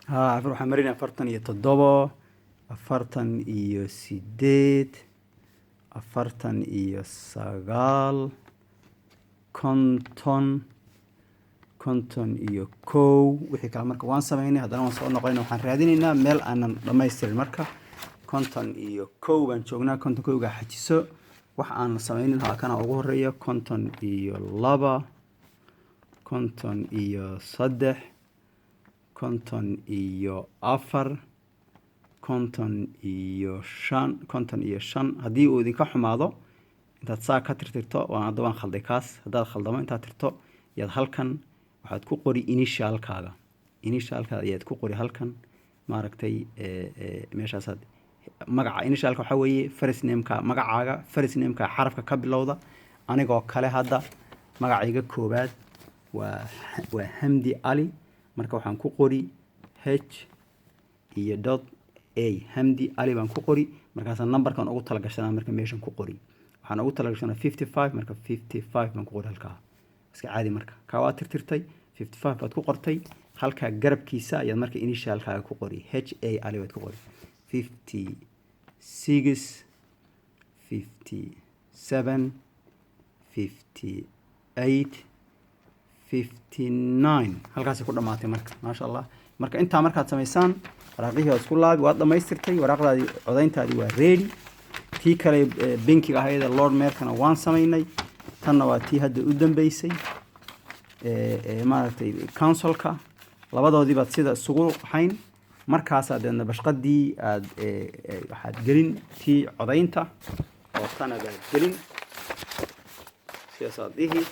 ها روح مرينا أفرتن يتضبا أفرتن إيو سيديد أفرتن إيو ساقال konton iyo kow wixii kala marka waan sameeynay haddana waan soo noqonay waxaan raadinaynaa meel aanan dhammaystirin marka konton iyo kow baan joognaa konton kowga xajiso wax aan sameynin halkan ugu horeeyo konton iyo laba konton iyo saddex konton iyo afar konton iyo shan haddii uu idinka xumaado intaad saa ka tirtirto waan khalday kaas haddaad khaldamo intaad tirto yaad halkan waxaad ku qori initialkaaga ayaad ku qori halkan maaragtay meeshaasaad magaca initialka waxaa weeye first nameka magacaaga first nameka xarafka ka bilowda anigoo kale hadda magacayga koobaad waa Hamdi Ali marka waxaan ku qori h iyo dot a Hamdi Ali baan ku qori markaasaan numberkan ugu talagashanaa marka meeshan ku qori waxaan ugu talagashanaa 55 marka 55 baan ku qori halkaa iska caadi marka ka waa tirtirtay 55 baad ku qortay halka garabkiisa ayaad marka initialkaaga ku qori h a ali baad ku qori 56 57 58 59 halkaas ku dhamaatay marka ma sha Allah marka inta markaad sameysaan waraaqihii isku laabi waad dhamaystirtay waraaqdaadi codayntaadi waa ready tii kale bankiga ahayd Lord Mayorkana waan sameynay tanna waa tii hadda u dambeysay maaragtay councilka labadoodii baad sida isugu hayn markaas aad bashqadii aad waxaad gelin tii codaynta oo tan aad gelin siyaasadihii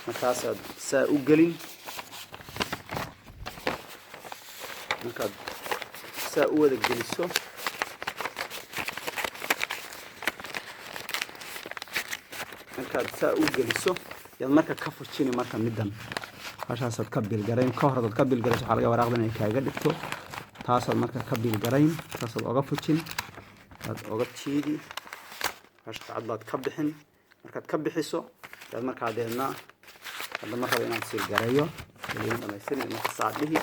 markaas aad saa u gelin markaad saa u wada geliso markaad saa u geliso yaad marka ka fujini marka midan hashaasaad ka bilgarayn ka hor ka bilgarayso waxa laga waraaqdan ay kaaga dhigto taasaad marka ka bilgarayn taasaad oga fujin aad oga tiidi hashtaad baad ka bixin markaad ka bixiso yaad marka deedna hadda marka inaad sii garayo ilaa dhamaystirin marka saacadihi